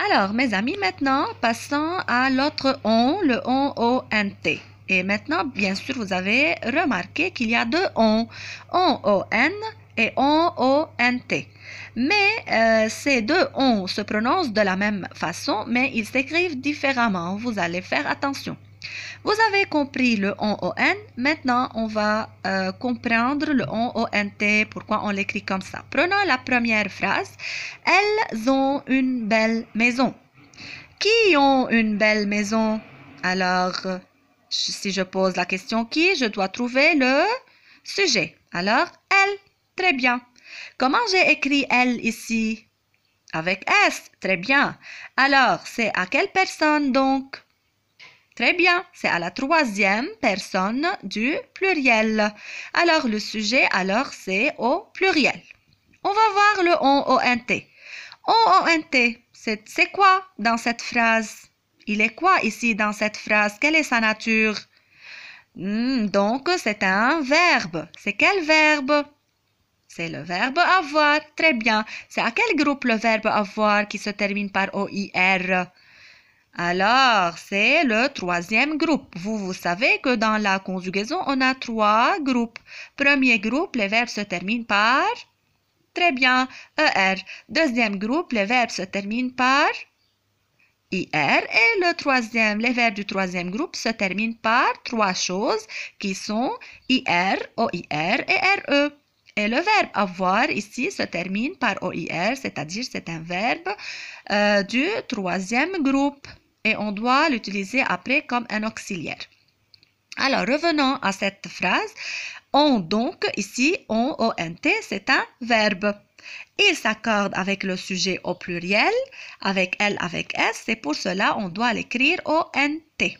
Alors, mes amis, maintenant, passons à l'autre on, le on-o-n-t. Et maintenant, bien sûr, vous avez remarqué qu'il y a deux on-o-n et on-o-n-t. Mais ces deux on se prononcent de la même façon, mais ils s'écrivent différemment. Vous allez faire attention. Vous avez compris le on-o-n. Maintenant, on va comprendre le on-o-n-t, pourquoi on l'écrit comme ça. Prenons la première phrase. Elles ont une belle maison. Qui ont une belle maison? Alors, si je pose la question qui, je dois trouver le sujet. Alors, elles. Très bien. Comment j'ai écrit elle ici? Avec S. Très bien. Alors, c'est à quelle personne donc? Très bien, c'est à la troisième personne du pluriel. Alors, le sujet, c'est au pluriel. On va voir le on-o-n-t. On-o-n-t, c'est quoi dans cette phrase? Il est quoi ici dans cette phrase? Quelle est sa nature? Donc, c'est un verbe. C'est quel verbe? C'est le verbe avoir. Très bien. C'est à quel groupe le verbe avoir qui se termine par OIR? Alors, c'est le troisième groupe. Vous savez que dans la conjugaison, on a trois groupes. Premier groupe, les verbes se terminent par... Très bien, ER. Deuxième groupe, les verbes se terminent par... IR. Et le troisième, les verbes du troisième groupe se terminent par trois choses qui sont IR, OIR et RE. Et le verbe avoir ici se termine par OIR, c'est-à-dire c'est un verbe du troisième groupe. Et on doit l'utiliser après comme un auxiliaire. Alors, revenons à cette phrase. On, donc, ici, on, O-N-T, c'est un verbe. Il s'accorde avec le sujet au pluriel, avec elle, avec S. C'est pour cela on doit l'écrire O-N-T.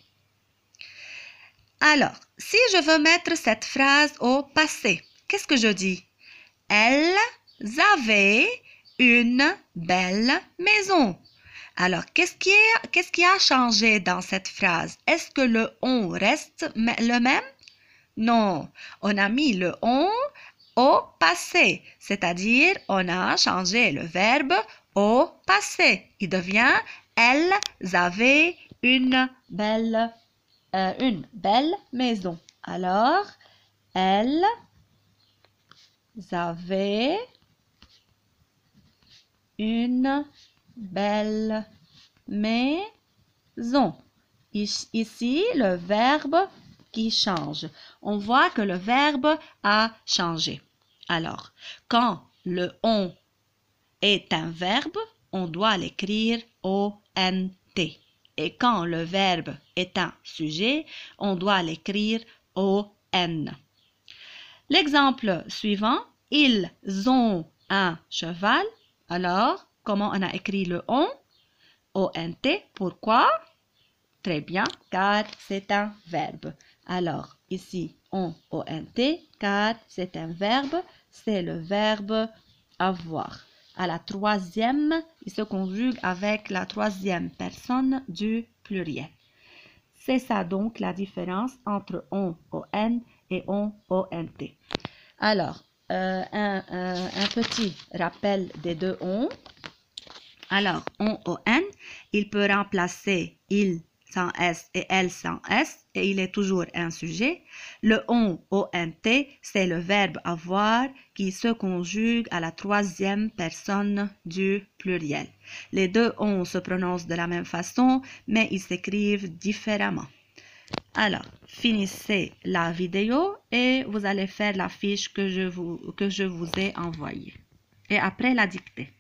Alors, si je veux mettre cette phrase au passé, qu'est-ce que je dis? Elles avaient une belle maison. Alors, qu'est-ce qui a changé dans cette phrase? Est-ce que le on reste le même? Non, on a mis le on au passé, c'est-à-dire on a changé le verbe au passé. Il devient elles avaient une belle maison. Alors, elles avaient une belle maison. Ici, le verbe qui change. On voit que le verbe a changé. Alors, quand le on est un verbe, on doit l'écrire O-N-T. Et quand le verbe est un sujet, on doit l'écrire O-N. L'exemple suivant, ils ont un cheval. Alors, comment on a écrit le on? O-N-T. Pourquoi? Très bien, car c'est un verbe. Alors, ici, on, O-N-T, car c'est un verbe, c'est le verbe avoir. À la troisième, il se conjugue avec la troisième personne du pluriel. C'est ça donc la différence entre on, O-N et on, O-N-T. Alors, un petit rappel des deux on. Alors, on, O-N, il peut remplacer il sans S et elle sans S, et il est toujours un sujet. Le on, O-N-T, c'est le verbe avoir qui se conjugue à la troisième personne du pluriel. Les deux on se prononcent de la même façon, mais ils s'écrivent différemment. Alors, finissez la vidéo et vous allez faire la fiche que je vous ai envoyée. Et après la dictée.